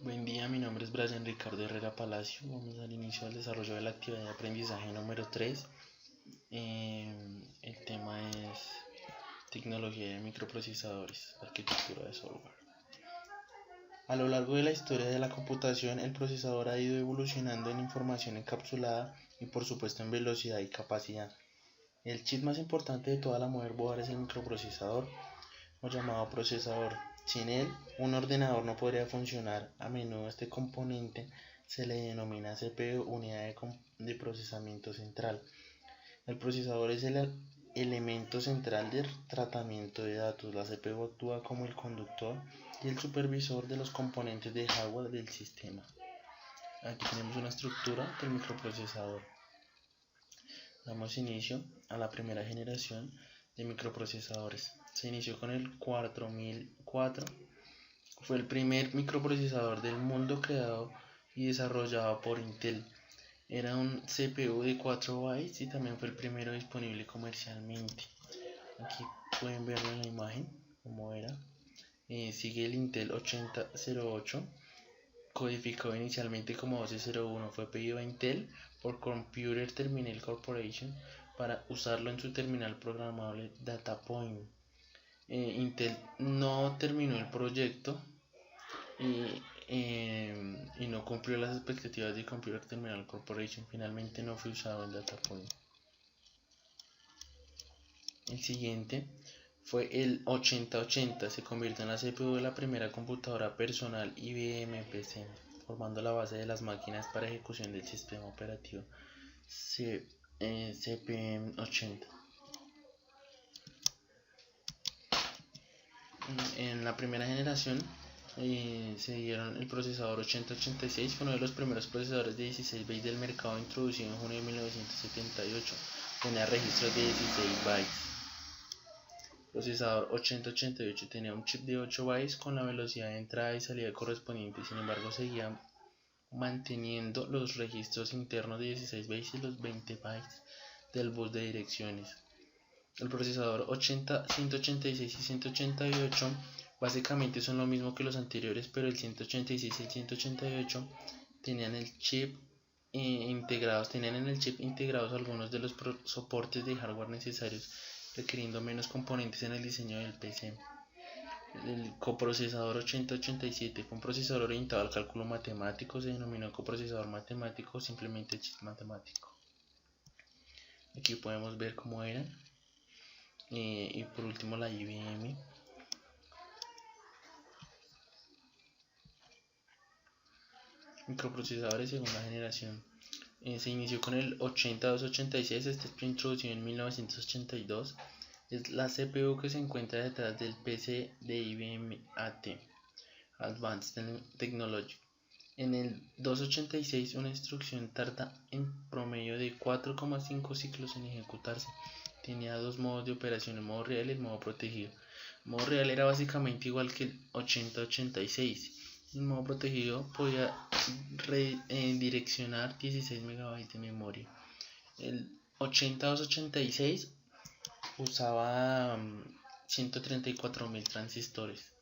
Buen día, mi nombre es Brian Ricardo Herrera Palacio. Vamos al inicio del desarrollo de la actividad de aprendizaje número 3. El tema es tecnología de microprocesadores, arquitectura de software. A lo largo de la historia de la computación, el procesador ha ido evolucionando en información encapsulada y por supuesto en velocidad y capacidad. El chip más importante de toda la motherboard es el microprocesador, o llamado procesador. Sin él, un ordenador no podría funcionar. A menudo este componente se le denomina CPU, unidad de procesamiento central. El procesador es el elemento central del tratamiento de datos. La CPU actúa como el conductor y el supervisor de los componentes de hardware del sistema. Aquí tenemos una estructura del microprocesador. Damos inicio a la primera generación de microprocesadores. Se inició con el 4004. Fue el primer microprocesador del mundo creado y desarrollado por Intel. Era un CPU de 4 bytes y también fue el primero disponible comercialmente. Aquí pueden verlo en la imagen como era. Sigue el Intel 8008, codificado inicialmente como 1201. Fue pedido a Intel por Computer Terminal Corporation para usarlo en su terminal programable DataPoint. Intel no terminó el proyecto y no cumplió las expectativas de Computer Terminal Corporation. Finalmente no fue usado en DataPoint. El siguiente fue el 8080. Se convirtió en la CPU de la primera computadora personal IBM PC, formando la base de las máquinas para ejecución del sistema operativo CPM80. En la primera generación se dieron el procesador 8086, fue uno de los primeros procesadores de 16 bytes del mercado, introducido en junio de 1978. Tenía registros de 16 bytes. El procesador 8088 tenía un chip de 8 bytes con la velocidad de entrada y salida correspondiente. Sin embargo, seguía manteniendo los registros internos de 16 bytes y los 20 bytes del bus de direcciones. El procesador 186 y 188 básicamente son lo mismo que los anteriores, pero el 186 y el 188 tenían en el chip integrados algunos de los soportes de hardware necesarios, requiriendo menos componentes en el diseño del PC. El coprocesador 8087 fue un procesador orientado al cálculo matemático. Se denominó coprocesador matemático o simplemente chip matemático. Aquí podemos ver cómo era. Y por último la IBM. Microprocesadores segunda generación. Se inició con el 8286. Este fue introducido en 1982. Es la CPU que se encuentra detrás del PC de IBM AT, Advanced Technology. En el 286 una instrucción tarda en promedio de 4,5 ciclos en ejecutarse. Tenía dos modos de operación, el modo real y el modo protegido. El modo real era básicamente igual que el 8086. El modo protegido podía redireccionar 16 MB de memoria. El 8286 usaba 134.000 transistores.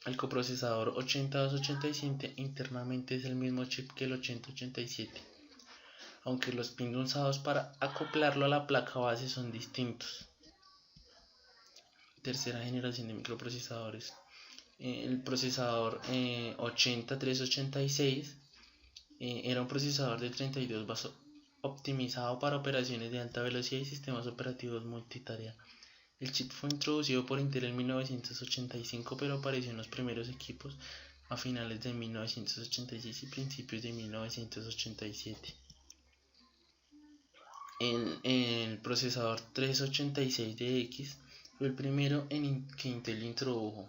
El coprocesador 8287 internamente es el mismo chip que el 8087, aunque los pins usados para acoplarlo a la placa base son distintos. Tercera generación de microprocesadores. El procesador 80386 era un procesador de 32 bits optimizado para operaciones de alta velocidad y sistemas operativos multitarea. El chip fue introducido por Intel en 1985, pero apareció en los primeros equipos a finales de 1986 y principios de 1987. El procesador 386DX fue el primero que Intel introdujo.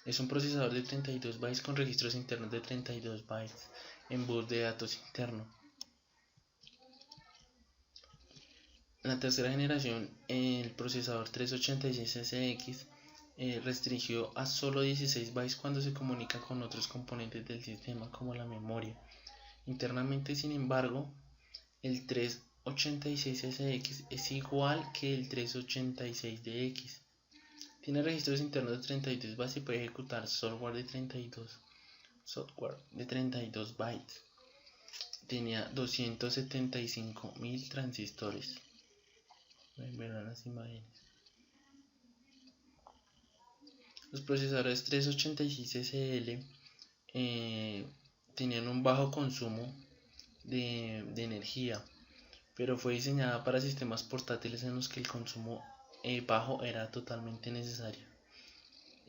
Es un procesador de 32 bytes con registros internos de 32 bytes en bus de datos interno. En la tercera generación, el procesador 386SX restringió a solo 16 bytes cuando se comunica con otros componentes del sistema como la memoria. Internamente, sin embargo, el 386SX es igual que el 386DX. Tiene registros internos de 32 bytes y puede ejecutar software de 32. software de 32 bytes. Tenía 275.000 transistores. Verán las imágenes. Los procesadores 386 SL tenían un bajo consumo de energía, pero fue diseñada para sistemas portátiles en los que el consumo bajo era totalmente necesario.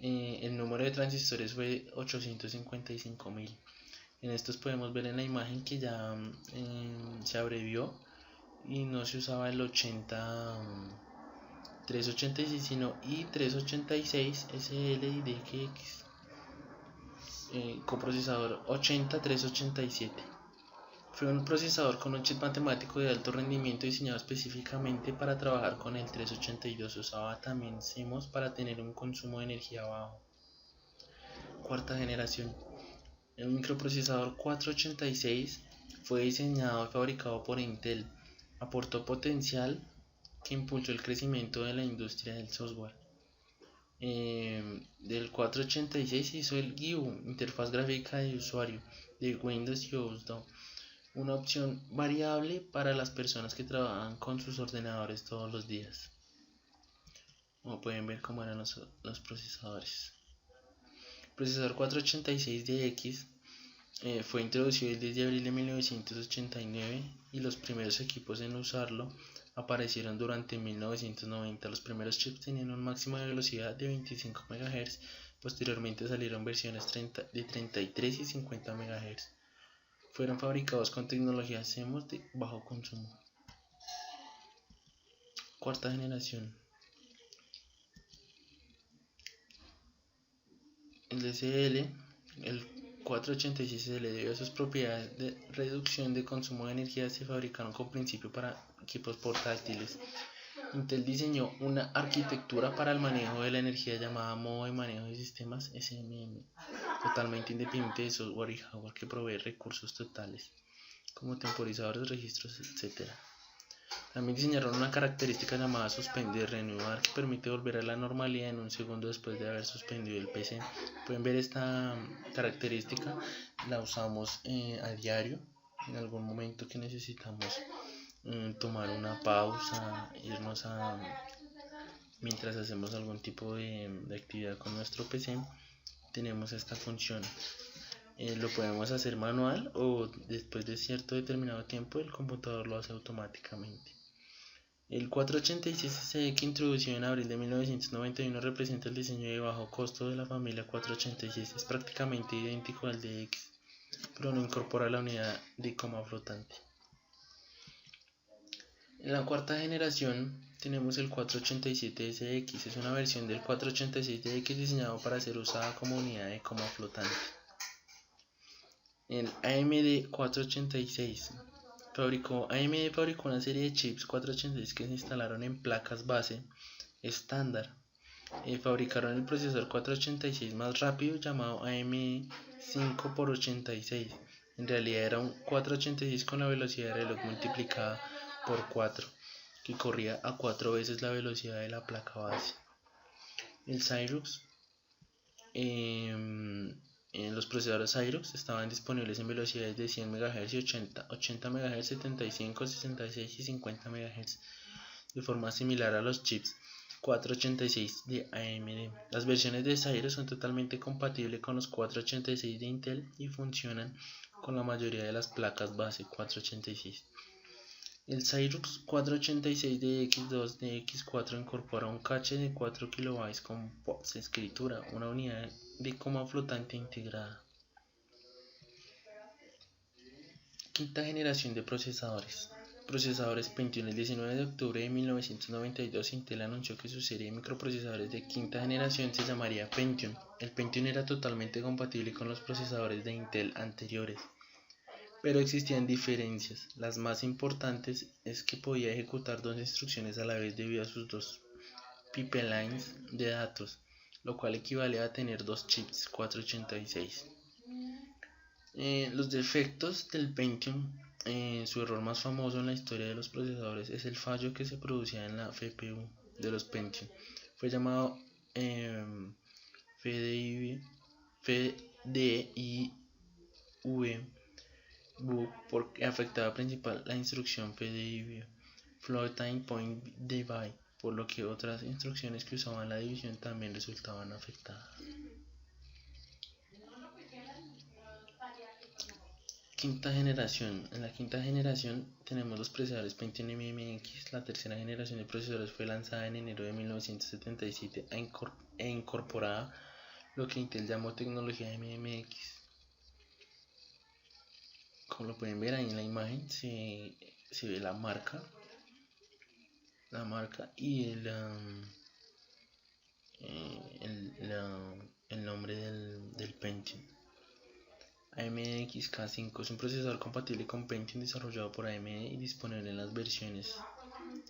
El número de transistores fue 855.000. En estos podemos ver en la imagen que ya se abrevió y no se usaba el 386 sino i386 SL y DGX. Coprocesador 80387. Fue un procesador con un chip matemático de alto rendimiento diseñado específicamente para trabajar con el 382. Usaba también CMOS para tener un consumo de energía bajo. Cuarta generación. El microprocesador 486 fue diseñado y fabricado por Intel. Aportó potencial que impulsó el crecimiento de la industria del software. Del 486 hizo el GUI, interfaz gráfica de usuario de Windows y OS, una opción variable para las personas que trabajan con sus ordenadores todos los días. Como pueden ver cómo eran los procesadores. El procesador 486DX fue introducido el 10 de abril de 1989 y los primeros equipos en usarlo aparecieron durante 1990. Los primeros chips tenían un máximo de velocidad de 25 MHz. Posteriormente salieron versiones de 33 y 50 MHz. Fueron fabricados con tecnología CMOS de bajo consumo. Cuarta generación. El DCL, el 486SL, debido a sus propiedades de reducción de consumo de energía, se fabricaron con principio para equipos portátiles. Intel diseñó una arquitectura para el manejo de la energía llamada modo de manejo de sistemas SMM, totalmente independiente de software y hardware, que provee recursos totales como temporizadores, registros, etc. También diseñaron una característica llamada suspender, reanudar, que permite volver a la normalidad en un segundo después de haber suspendido el PC. Pueden ver esta característica, la usamos a diario, en algún momento que necesitamos tomar una pausa, irnos mientras hacemos algún tipo de actividad con nuestro PC, tenemos esta función. Lo podemos hacer manual o después de cierto determinado tiempo el computador lo hace automáticamente. El 486 que introducido en abril de 1991 representa el diseño de bajo costo de la familia 486. Es prácticamente idéntico al DX, pero no incorpora la unidad de coma flotante. En la cuarta generación tenemos el 487SX. Es una versión del 486DX diseñado para ser usada como unidad de coma flotante. El AMD 486. AMD fabricó una serie de chips 486 que se instalaron en placas base estándar. Fabricaron el procesador 486 más rápido llamado AMD 5x86. En realidad era un 486 con la velocidad de reloj multiplicada por 4, que corría a 4 veces la velocidad de la placa base. El Cyrux. Los procesadores Cyrux estaban disponibles en velocidades de 100 MHz y 80 MHz, 75, 66 y 50 MHz, de forma similar a los chips 486 de AMD. Las versiones de Cyrux son totalmente compatibles con los 486 de Intel y funcionan con la mayoría de las placas base 486. El Cyrux 486 de X2 de X4 incorpora un cache de 4 KB con POTS escritura, una unidad de coma flotante integrada. Quinta generación de procesadores. Procesadores Pentium. El 19 de octubre de 1992 Intel anunció que su serie de microprocesadores de quinta generación se llamaría Pentium. El Pentium era totalmente compatible con los procesadores de Intel anteriores, pero existían diferencias. Las más importantes es que podía ejecutar dos instrucciones a la vez debido a sus dos pipelines de datos, lo cual equivale a tener dos chips 486. Los defectos del Pentium. Su error más famoso en la historia de los procesadores es el fallo que se producía en la CPU de los Pentium. Fue llamado FDI porque afectaba principal la instrucción PDIV, Floating Point Divide, por lo que otras instrucciones que usaban la división también resultaban afectadas. Quinta generación. En la quinta generación tenemos los procesadores Pentium MMX. La tercera generación de procesadores fue lanzada en enero de 1977 e incorporaba lo que Intel llamó tecnología MMX. Como lo pueden ver ahí en la imagen, se ve la marca y el nombre del Pentium. AMD K5 es un procesador compatible con Pentium desarrollado por AMD y disponible en las versiones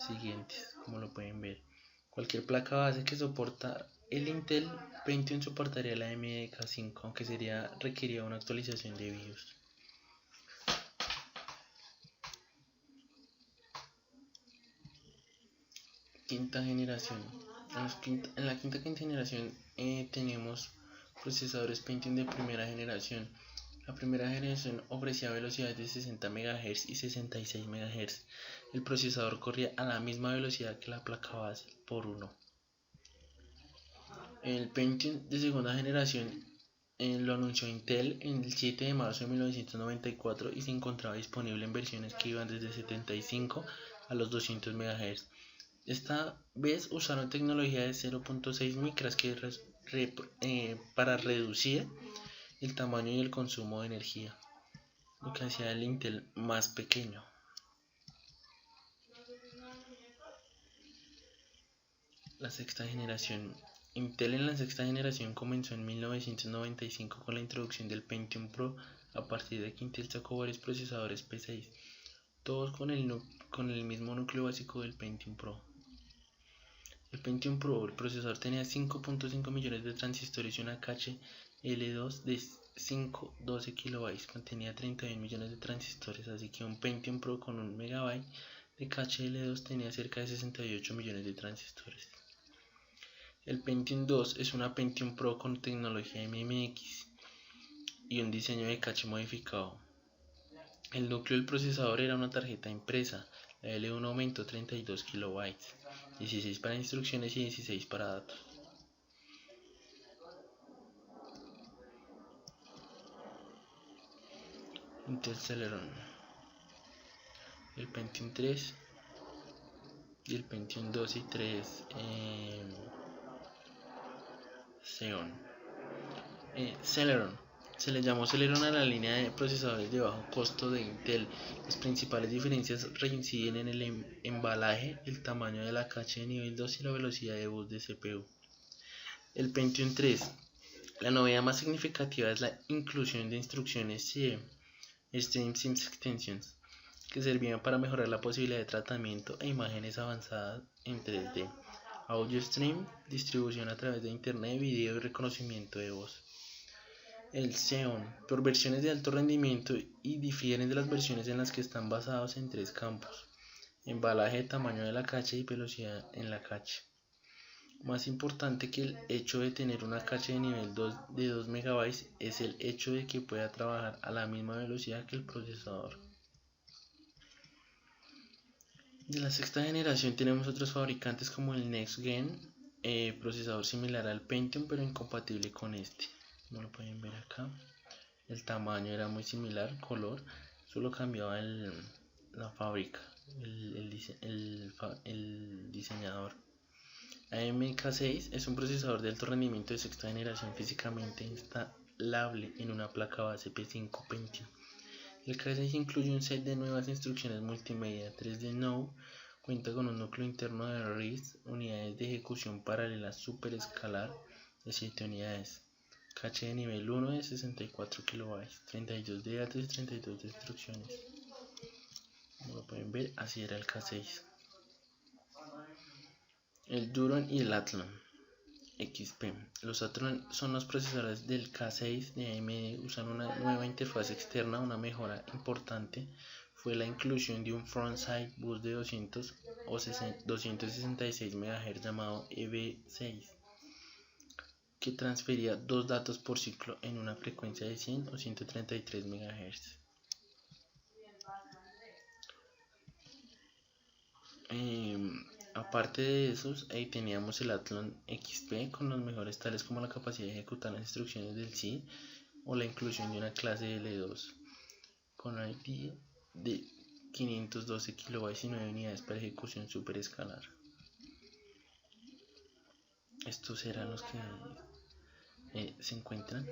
siguientes, como lo pueden ver. Cualquier placa base que soporta el Intel Pentium soportaría la AMD K5, aunque requería una actualización de BIOS. Quinta generación. En la quinta generación tenemos procesadores Pentium de primera generación. La primera generación ofrecía velocidades de 60 MHz y 66 MHz. El procesador corría a la misma velocidad que la placa base por 1. El Pentium de segunda generación lo anunció Intel el 7 de marzo de 1994 y se encontraba disponible en versiones que iban desde 75 a los 200 MHz. Esta vez usaron tecnología de 0.6 micras para reducir el tamaño y el consumo de energía, lo que hacía el Intel más pequeño. La sexta generación. Intel en la sexta generación comenzó en 1995 con la introducción del Pentium Pro, a partir de que Intel sacó varios procesadores P6, todos con el mismo núcleo básico del Pentium Pro. El Pentium Pro, el procesador tenía 5.5 millones de transistores y una cache L2 de 512 KB, contenía 31 millones de transistores, así que un Pentium Pro con 1 MB de cache L2 tenía cerca de 68 millones de transistores. El Pentium 2 es una Pentium Pro con tecnología MMX y un diseño de cache modificado. El núcleo del procesador era una tarjeta impresa, la L1 aumentó 32 KB, 16 para instrucciones y 16 para datos. Intel Celeron, el Pentium 3 y el Pentium 2 y 3 Celeron. Se le llamó Celeron a la línea de procesadores de bajo costo de Intel. Las principales diferencias reinciden en el embalaje, el tamaño de la cache de nivel 2 y la velocidad de bus de CPU. El Pentium 3. La novedad más significativa es la inclusión de instrucciones CIE, Stream Sims Extensions, que servían para mejorar la posibilidad de tratamiento e imágenes avanzadas en 3D, audio stream, distribución a través de internet, video y reconocimiento de voz. El Xeon, por versiones de alto rendimiento y difieren de las versiones en las que están basados en 3 campos: embalaje, tamaño de la cache y velocidad en la cache. Más importante que el hecho de tener una cache de nivel 2 de 2 MB es el hecho de que pueda trabajar a la misma velocidad que el procesador. De la sexta generación tenemos otros fabricantes como el Next Gen, procesador similar al Pentium pero incompatible con este. Como lo pueden ver acá, el tamaño era muy similar, color, solo cambiaba la fábrica, el diseñador. AMD K6 es un procesador de alto rendimiento de sexta generación físicamente instalable en una placa base P5 Pentium. El K6 incluye un set de nuevas instrucciones multimedia 3D Now, cuenta con un núcleo interno de RISC, unidades de ejecución paralela superescalar de 7 unidades, cache de nivel 1 de 64 KB, 32 de datos y 32 de instrucciones. Como lo pueden ver, así era el K6. El Duron y el Athlon XP. Los Athlon son los procesadores del K6 de AMD. Usan una nueva interfaz externa. Una mejora importante fue la inclusión de un frontside bus de 200 o 266 MHz llamado EV6. que transfería 2 datos por ciclo en una frecuencia de 100 o 133 MHz. Aparte de esos, ahí teníamos el Athlon XP con los mejores tales como la capacidad de ejecutar las instrucciones del C o la inclusión de una clase L2 con IP de 512 KB y 9 unidades para ejecución superescalar. Estos eran los que se encuentran.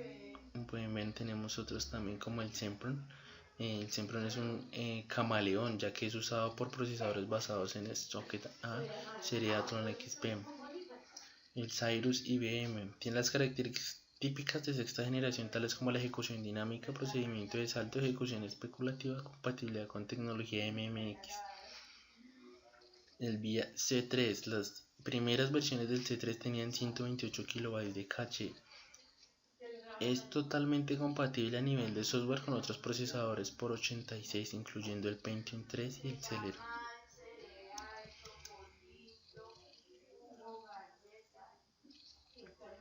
Como pueden ver, tenemos otros también como el Sempron. El Sempron es un camaleón, ya que es usado por procesadores basados en Socket A, serie Athlon XP. El Cyrus IBM tiene las características típicas de sexta generación, tales como la ejecución dinámica, procedimiento de salto, ejecución especulativa, compatibilidad con tecnología MMX. El VIA C3, las primeras versiones del C3 tenían 128 KB de caché. Es totalmente compatible a nivel de software con otros procesadores por 86, incluyendo el Pentium 3 y el Celeron.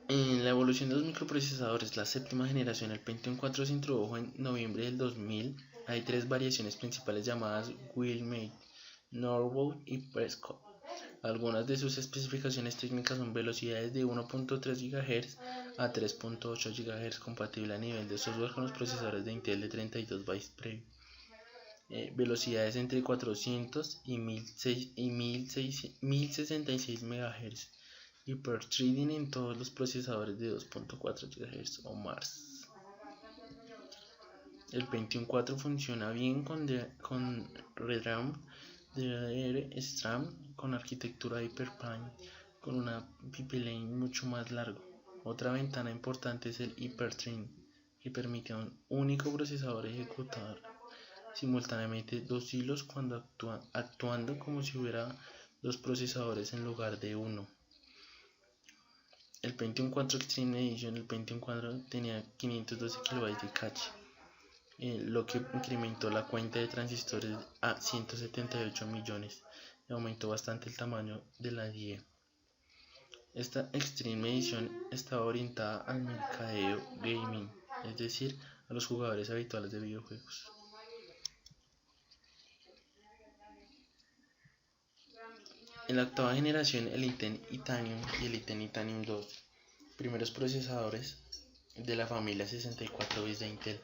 En la evolución de los microprocesadores, la séptima generación, el Pentium 4 se introdujo en noviembre del 2000. Hay 3 variaciones principales llamadas Wilmette, Norwood y Prescott. Algunas de sus especificaciones técnicas son velocidades de 1.3 GHz a 3.8 GHz, compatible a nivel de software con los procesadores de Intel de 32 bytes previo. Velocidades entre 400 y 1066 MHz. Hyper-threading en todos los procesadores de 2.4 GHz o más. El Pentium 4 funciona bien con ReDRAM DDR-SRAM con arquitectura Hyper-Plane con una pipelane mucho más largo. Otra ventana importante es el Hyper-Threading, que permite a un único procesador ejecutar simultáneamente 2 hilos cuando actuando como si hubiera 2 procesadores en lugar de uno. El Pentium 4 Extreme Edition, el Pentium 4 tenía 512 KB de caché, lo que incrementó la cuenta de transistores a 178 millones y aumentó bastante el tamaño de la die. Esta Extreme Edition estaba orientada al mercadeo gaming, es decir, a los jugadores habituales de videojuegos. En la octava generación, el Intel Itanium y el Intel Itanium 2, primeros procesadores de la familia 64 bits de Intel,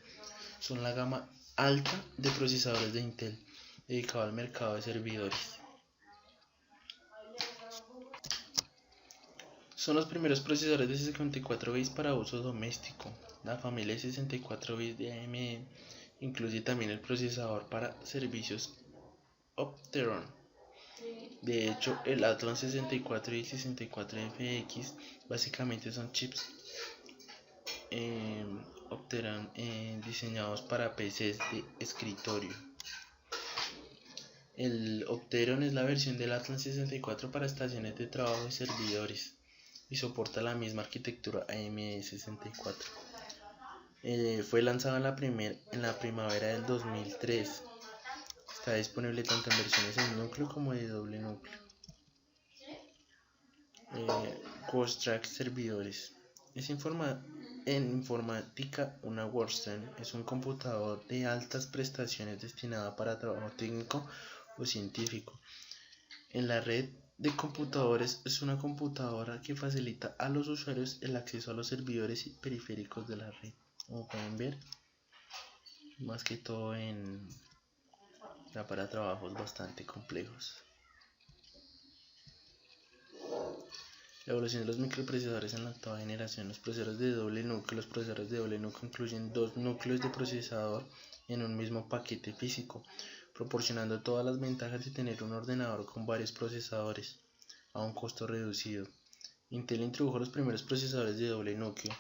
son la gama alta de procesadores de Intel dedicado al mercado de servidores. Son los primeros procesadores de 64 bits para uso doméstico. La familia 64 bits de AMD incluye también el procesador para servicios Opteron. De hecho, el Athlon 64 y 64FX básicamente son chips Opteron diseñados para PCs de escritorio. El Opteron es la versión del Athlon 64 para estaciones de trabajo y servidores y soporta la misma arquitectura AMD 64. Fue lanzado en la primavera del 2003. Está disponible tanto en versiones en núcleo como de doble núcleo. Workstack servidores. En informática, una workstation es un computador de altas prestaciones destinado para trabajo técnico o científico. En la red de computadores es una computadora que facilita a los usuarios el acceso a los servidores y periféricos de la red. Como pueden ver, más que todo para trabajos bastante complejos. La evolución de los microprocesadores en la octava generación. Los procesadores de doble núcleo. Los procesadores de doble núcleo incluyen 2 núcleos de procesador en un mismo paquete físico, proporcionando todas las ventajas de tener un ordenador con varios procesadores a un costo reducido. Intel introdujo los primeros procesadores de doble núcleo,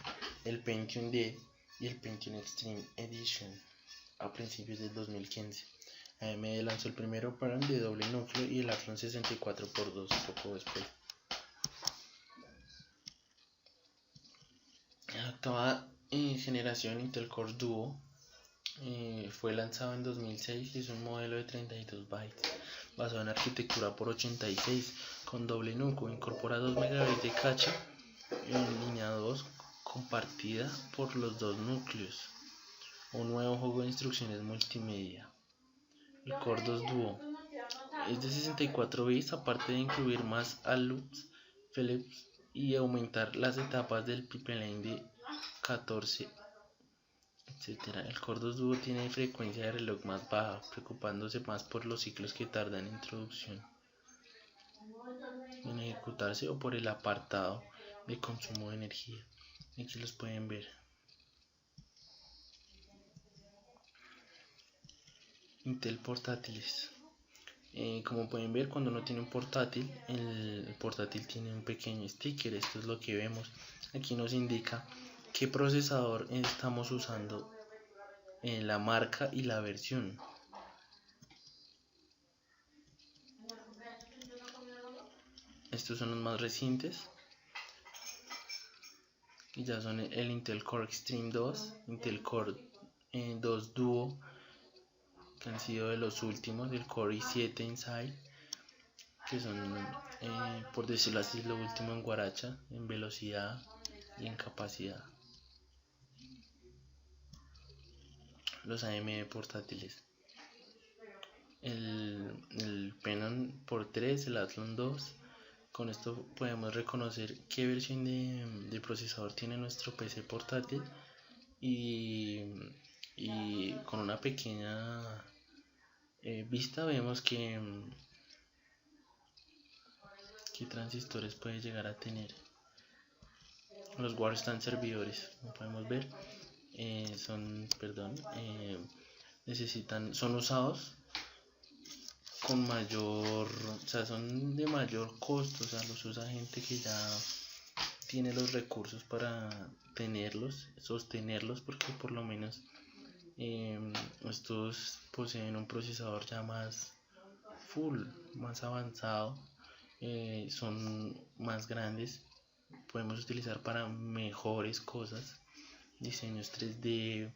el Pentium D y el Pentium Extreme Edition, a principios del 2015. AMD lanzó el primer Opteron de doble núcleo y el Athlon 64x2 poco después. La octava generación Intel Core Duo fue lanzado en 2006 y es un modelo de 32 bytes basado en arquitectura por 86 con doble núcleo, incorpora 2 MB de caché en línea 2 compartida por los dos núcleos. Un nuevo juego de instrucciones multimedia. El Core 2 Duo es de 64 bits, aparte de incluir más loops, Phillips y aumentar las etapas del pipeline de 14, etc. El Core 2 Duo tiene frecuencia de reloj más baja, preocupándose más por los ciclos que tardan en introducción en ejecutarse o por el apartado de consumo de energía. Aquí los pueden ver. Intel portátiles. Como pueden ver, cuando uno tiene un portátil, el portátil tiene un pequeño sticker. Esto es lo que vemos. Aquí nos indica qué procesador estamos usando, la marca y la versión. Estos son los más recientes y ya son el Intel Core Extreme 2, Intel Core 2 Duo, que han sido de los últimos, el Core i7 Inside, que son, por decirlo así, lo último en guaracha, en velocidad y en capacidad. Los AMD portátiles, el Phenom por 3, el Athlon 2. Con esto podemos reconocer qué versión de procesador tiene nuestro PC portátil y con una pequeña vista vemos qué transistores puede llegar a tener. Los Warstan servidores, como podemos ver, son usados con mayor, o sea, son de mayor costo, o sea, los usa gente que ya tiene los recursos para sostenerlos, porque por lo menos estos poseen un procesador ya más más avanzado, son más grandes, podemos utilizar para mejores cosas, diseños 3D,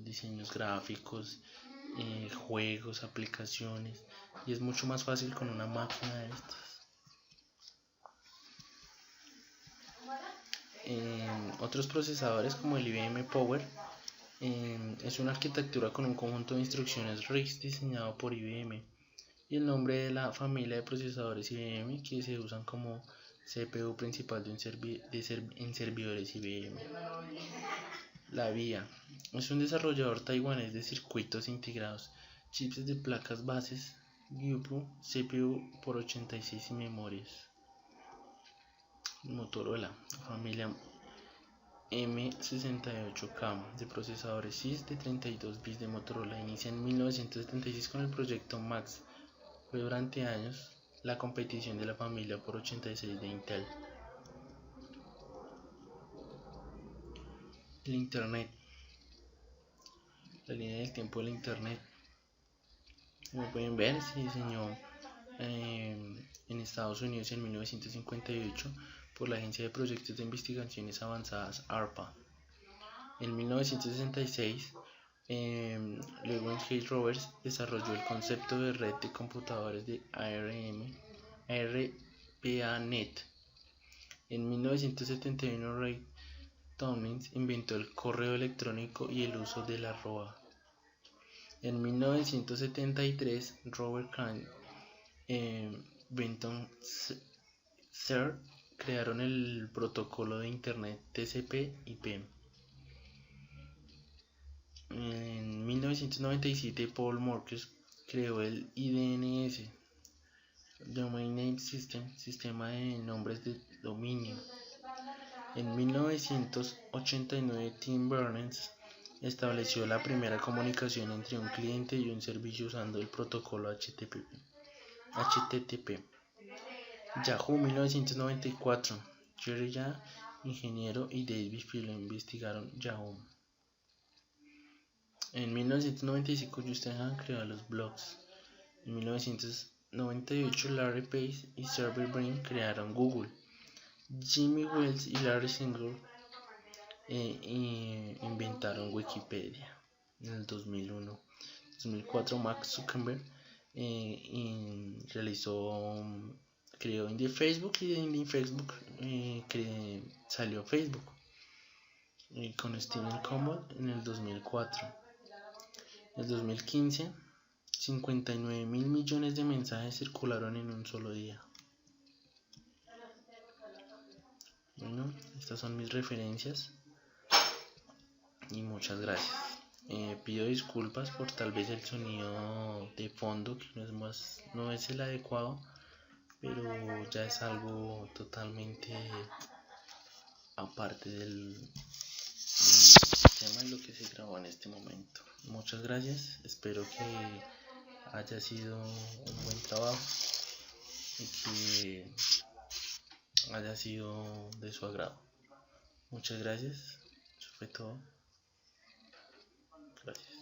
diseños gráficos, juegos, aplicaciones, y es mucho más fácil con una máquina de estas. Otros procesadores como el IBM Power es una arquitectura con un conjunto de instrucciones RISC diseñado por IBM y el nombre de la familia de procesadores IBM que se usan como CPU principal en servidores IBM. La VIA es un desarrollador taiwanés de circuitos integrados, chips de placas bases, GPU, CPU por 86 y memorias. Motorola, familia M68K de procesadores CIS de 32 bits de Motorola, inicia en 1976 con el proyecto Max. Fue durante años la competición de la familia por 86 de Intel. El Internet, la línea del tiempo del Internet, como pueden ver, se diseñó en Estados Unidos en 1958 por la Agencia de Proyectos de Investigaciones Avanzadas ARPA. En 1966, Lewis H. Roberts desarrolló el concepto de red de computadores de ARPANET. En 1971, Ray Tompkins inventó el correo electrónico y el uso del arroba. En 1973, Robert Kahn, Benton Ser crearon el protocolo de Internet TCP/IP. En 1997, Paul Marcus creó el IDNS, Domain Name System, sistema de nombres de dominio. En 1989, Tim Berners estableció la primera comunicación entre un cliente y un servicio usando el protocolo HTTP. Yahoo, 1994. Jerry Ya, ingeniero, y David Philo investigaron Yahoo. En 1995, Justin Han creó los blogs. En 1998, Larry Page y Sergey Brin crearon Google. Jimmy Wales y Larry Singer inventaron Wikipedia. En el 2004, Mark Zuckerberg realizó creó Indie Facebook y de Indie Facebook salió Facebook con Steven Common en el 2004. En el 2015, 59.000 millones de mensajes circularon en un solo día. Bueno, estas son mis referencias y muchas gracias. Pido disculpas por tal vez el sonido de fondo que no es el adecuado, pero ya es algo totalmente aparte del tema y lo que se grabó en este momento. Muchas gracias, espero que haya sido un buen trabajo y que haya sido de su agrado. Muchas gracias, eso fue todo. Gracias.